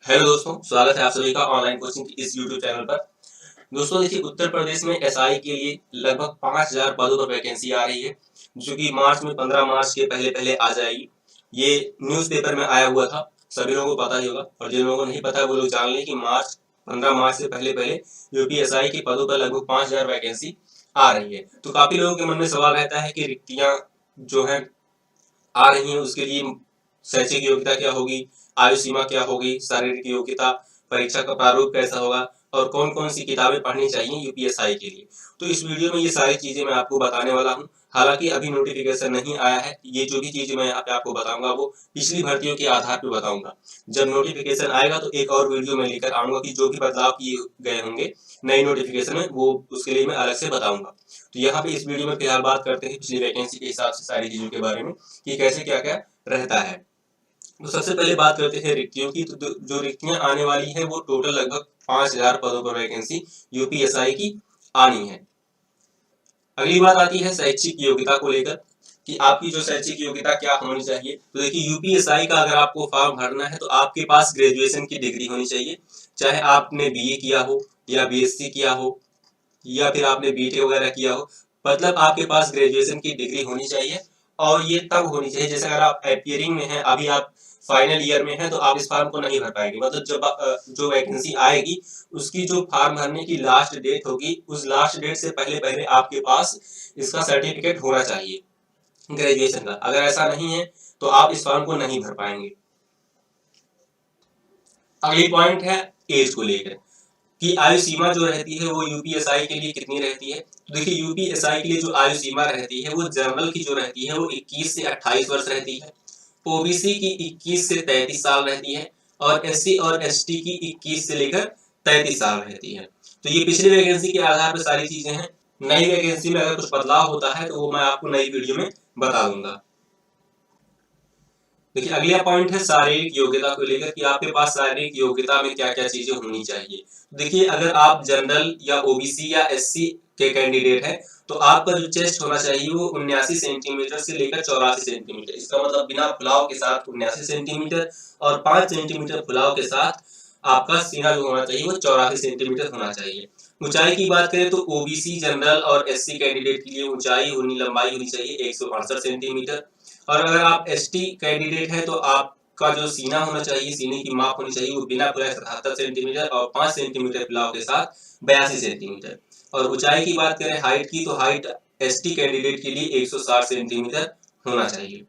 Hello दोस्तों, स्वागत है आप सभी का ऑनलाइन कोचिंग की इस यूट्यूब चैनल पर। दोस्तों देखिए, उत्तर प्रदेश में एसआई के लिए लगभग 5000 पदों पर वैकेंसी आ रही है, जो कि मार्च में 15 मार्च के पहले पहले आ जाएगी। ये न्यूज़पेपर में आया हुआ था, सभी लोगों को पता ही होगा, और जिन लोगों को नहीं पता वो लोग जान लें कि 15 मार्च से पहले पहले यूपीएसआई के पदों पर लगभग 5000 वैकेंसी आ रही है। तो काफी लोगों के मन में सवाल रहता है कि रिक्तियां जो है आ रही हैं उसके लिए शैक्षिक योग्यता क्या होगी, आयु सीमा क्या होगी, शारीरिक योग्यता, परीक्षा का प्रारूप कैसा होगा और कौन कौन सी किताबें पढ़नी चाहिए यूपीएसआई के लिए। तो इस वीडियो में ये सारी चीजें मैं आपको बताने वाला हूँ। हालांकि अभी नोटिफिकेशन नहीं आया है, ये जो भी चीजें मैं यहाँ पे आपको बताऊंगा वो पिछली भर्तियों के आधार पर बताऊंगा। जब नोटिफिकेशन आएगा तो एक और वीडियो में लेकर आऊंगा कि जो भी बदलाव किए गए होंगे नई नोटिफिकेशन में वो उसके लिए मैं अलग से बताऊंगा। तो यहाँ पे इस वीडियो में फिलहाल बात करते हैं पिछली वैकेंसी के हिसाब से सारी चीजों के बारे में कि कैसे क्या क्या रहता है। तो सबसे पहले बात करते हैं रिक्तियों की। तो जो रिक्तियां आने वाली है वो टोटल लगभग 5000 पदों पर वैकेंसी यूपीएसआई की आनी है। अगली बात आती है शैक्षिक योग्यता को लेकर कि आपकी जो शैक्षिक योग्यता क्या होनी चाहिए। तो देखिए, यूपीएसआई का अगर आपको फॉर्म भरना है तो आपके पास ग्रेजुएशन की डिग्री होनी चाहिए, चाहे आपने बीए किया हो या बीएससी किया हो या फिर आपने बीटेक वगैरह किया हो, मतलब आपके पास ग्रेजुएशन की डिग्री होनी चाहिए। और ये तब होनी चाहिए जैसे अगर आप अपियरिंग में हैं, अभी आप फाइनल ईयर में हैं तो आप इस फॉर्म को नहीं भर पाएंगे। मतलब जब जो वैकेंसी आएगी उसकी जो फॉर्म भरने की लास्ट डेट होगी उस लास्ट डेट से पहले पहले आपके पास इसका सर्टिफिकेट होना चाहिए ग्रेजुएशन का। अगर ऐसा नहीं है तो आप इस फॉर्म को नहीं भर पाएंगे। अगली पॉइंट है एज को लेकर कि आयु सीमा जो रहती है वो यूपीएसआई के लिए कितनी रहती है। तो देखिए, यूपीएसआई के लिए जो आयु सीमा रहती है वो जनरल की जो रहती है वो 21 से 28 वर्ष रहती है, ओबीसी की 21 से 33 साल रहती है और एससी और एसटी की 21 से लेकर 33 साल रहती है। तो ये पिछली वैकेंसी के आधार पर सारी चीजें हैं। नई वैकेंसी में अगर कुछ बदलाव होता है तो वो मैं आपको नई वीडियो में बता दूंगा। देखिए, अगला पॉइंट है शारीरिक योग्यता को लेकर कि आपके पास शारीरिक योग्यता में क्या क्या चीजें होनी चाहिए। देखिए, अगर आप जनरल या ओबीसी या एससी के कैंडिडेट हैं तो आपका जो चेस्ट होना चाहिए वो 79 सेंटीमीटर से लेकर 84 सेंटीमीटर, इसका मतलब बिना फुलाव के साथ 79 सेंटीमीटर और 5 सेंटीमीटर फुलाव के साथ आपका सीना जो होना चाहिए वो 84 सेंटीमीटर होना चाहिए। ऊंचाई की बात करें तो ओबीसी, जनरल और एससी कैंडिडेट के लिए ऊंचाई लंबाई होनी चाहिए 168 सेंटीमीटर। और अगर आप एसटी कैंडिडेट हैं तो आपका जो सीना होना चाहिए, सीने की माप होनी चाहिए वो बिना फुलाए 77 सेंटीमीटर और 5 सेंटीमीटर फुलाव के साथ 82 सेंटीमीटर। और ऊंचाई की बात करें हाइट की तो हाइट एसटी कैंडिडेट के लिए 160 सेंटीमीटर होना चाहिए।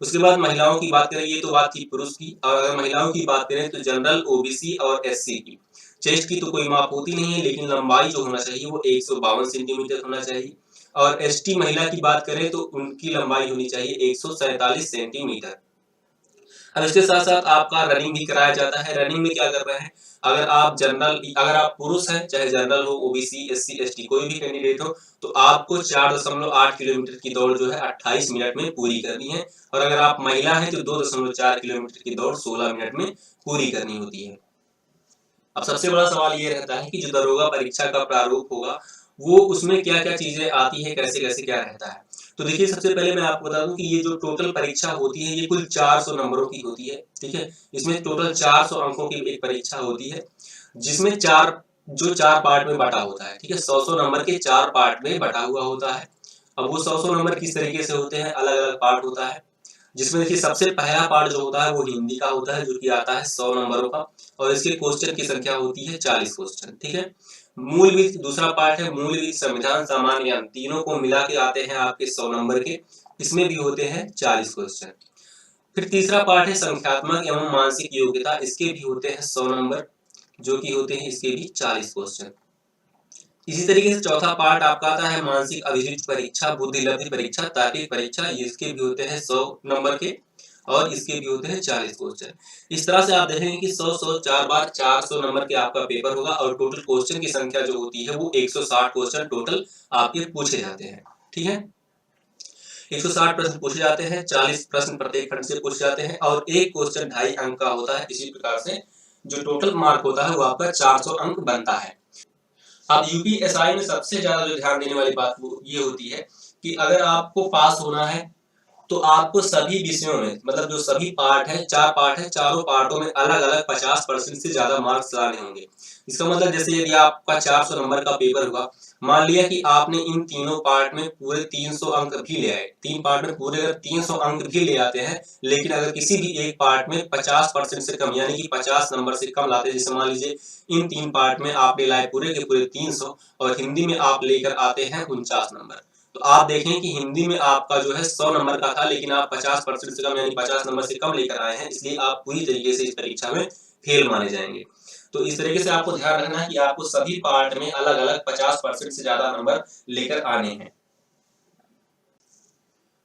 उसके बाद महिलाओं की बात करें, ये तो बात थी पुरुष की, और अगर महिलाओं की बात करें तो जनरल, ओबीसी और एससी की चेस्ट की तो कोई माप होती नहीं है, लेकिन लंबाई जो होना चाहिए वो 152 सेंटीमीटर होना चाहिए। और एसटी महिला की बात करें तो उनकी लंबाई होनी चाहिए 147 सेंटीमीटर। अब इसके साथ साथ आपका रनिंग भी कराया जाता है। रनिंग में क्या कर रहे हैं, अगर आप पुरुष हैं, चाहे जनरल हो, ओबीसी, एससी, एसटी कोई भी कैंडिडेट हो, तो आपको 4.8 किलोमीटर की दौड़ जो है 28 मिनट में पूरी करनी है। और अगर आप महिला हैं तो 2.4 किलोमीटर की दौड़ 16 मिनट में पूरी करनी होती है। अब सबसे बड़ा सवाल ये रहता है कि जो दरोगा परीक्षा का प्रारूप होगा वो उसमें क्या क्या चीजें आती है, कैसे कैसे क्या रहता है। तो देखिए, सबसे पहले मैं आपको बता दूं कि ये जो टोटल परीक्षा होती है ये कुल 400 नंबरों की होती है। ठीक है, इसमें टोटल 400 अंकों की एक परीक्षा होती है, जिसमें चार पार्ट में बटा होता है। ठीक है, 100 नंबर के 4 पार्ट में बटा हुआ होता है। अब वो 100 नंबर किस तरीके से होते हैं, अलग अलग पार्ट होता है, जिसमें देखिए सबसे पहला पार्ट जो होता है वो हिंदी का होता है, जो कि आता है 100 नंबरों का, और इसके क्वेश्चन की संख्या होती है 40 क्वेश्चन। ठीक है, मूल विधि दूसरा पार्ट है, मूल विधि, संविधान, सामान्य ज्ञान, तीनों को मिला के आते हैं आपके 100 नंबर के, इसमें भी होते हैं 40 क्वेश्चन। फिर तीसरा पार्ट है संख्यात्मक एवं मानसिक योग्यता, इसके भी होते हैं 100 नंबर, जो कि होते हैं इसके भी 40 क्वेश्चन। इसी तरीके से चौथा पार्ट आपका आता है मानसिक अभिरुचि परीक्षा, बुद्धि लब्धि परीक्षा, तार्किक परीक्षा, इसके भी होते हैं 100 नंबर के और इसके भी होते हैं 40 क्वेश्चन। इस तरह से आप देखेंगे कि 100 4 बार 400 नंबर के आपका पेपर होगा और टोटल क्वेश्चन की संख्या जो होती है वो 160 क्वेश्चन टोटल आपके पूछे जाते हैं। ठीक है, 160 प्रश्न पूछे जाते हैं, 40 प्रश्न प्रत्येक खंड से पूछे जाते हैं और एक क्वेश्चन 2.5 अंक का होता है। इसी प्रकार से जो टोटल मार्क होता है वो आपका 400 अंक बनता है। अब यूपीएसआई में सबसे ज्यादा जो ध्यान देने वाली बात वो ये होती है कि अगर आपको पास होना है तो आपको सभी विषयों में मतलब जो सभी पार्ट है, 4 पार्ट है, चारों पार्टों में अलग-अलग 50% से ज़्यादा मार्क्स लाने होंगे। इसका मतलब जैसे यदि आपका 400 नंबर का पेपर हुआ, मान लिया कि आपने इन तीनों पार्ट में पूरे 300 अंक भी ले आए, 3 पार्ट में पूरे अगर 300 अंक भी ले आते हैं, लेकिन अगर किसी भी एक पार्ट में 50% से कम यानी कि 50 नंबर से कम लाते हैं, जैसे मान लीजिए इन 3 पार्ट में आपने लाए पूरे के पूरे 300 और हिंदी में आप लेकर आते हैं 49 नंबर। तो आप देखें कि हिंदी में आपका जो है 100 नंबर का था, लेकिन आप 50% से कम यानी 50 नंबर से कम लेकर आए हैं, इसलिए आप पूरी तरीके से इस परीक्षा में फेल माने जाएंगे। तो इस तरीके से आपको ध्यान रखना है कि आपको सभी पार्ट में अलग-अलग 50% से ज्यादा नंबर लेकर आने हैं।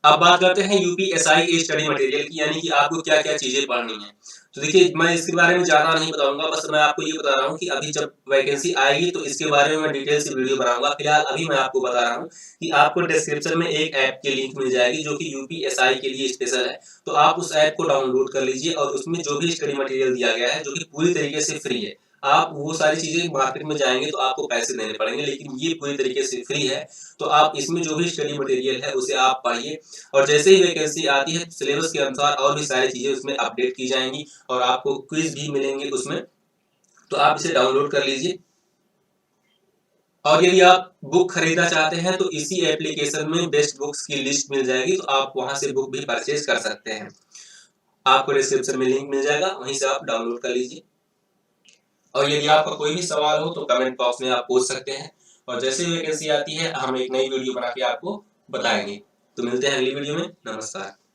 अब बात करते हैं यूपीएसआई के स्टडी मटेरियल की, यानी कि आपको क्या-क्या चीजें पढ़नी है। तो देखिए मैं इसके बारे में ज़्यादा नहीं बताऊँगा, बस मैं आपको ये बता रहा हूँ कि अभी जब वैकेंसी आएगी तो इसके बारे में मैं डिटेल से वीडियो बनाऊँगा। फिलहाल अभी मैं आपको बता रहा हूँ कि आपको डिस्क्रिप्शन में एक ऐप की लिंक मिल जाएगी जो कि यूपीएसआई के लिए स्पेशल है। तो आप उस ऐप को डाउनलोड कर लीजिए और उसमें जो भी स्टडी मटेरियल दिया गया है, जो कि पूरी तरीके से फ्री है। आप वो सारी चीज़ें मार्केट में जाएँगे तो आपको पैसे देने पड़ेंगे, लेकिन ये पूरी तरीके से फ्री है। तो आप इसमें जो भी स्टडी मटेरियल है उसे आप पढ़िए और जैसे ही वैकेंसी आती है सिलेबस के अनुसार और भी सारी चीज़ें उसमें अपडेट की जाएँगी और आपको क्विज़ भी मिलेंगे उसमें, तो आप इसे डाउनलोड कर लीजिए। और यदि आप बुक खरीदना चाहते हैं तो इसी एप्लीकेशन में बेस्ट बुक्स की लिस्ट मिल जाएगी, तो आप वहाँ से बुक भी परचेज़ कर सकते हैं। आपको डिस्क्रिप्शन में लिंक मिल जाएगा, वहीं से आप डाउनलोड कर लीजिए। और यदि आपका कोई भी सवाल हो तो कमेंट बॉक्स में आप पूछ सकते हैं और जैसे ही वैकेंसी आती है हम एक नई वीडियो बना के आपको बताएँगे। तो मिलते हैं अगली वीडियो में, नमस्कार।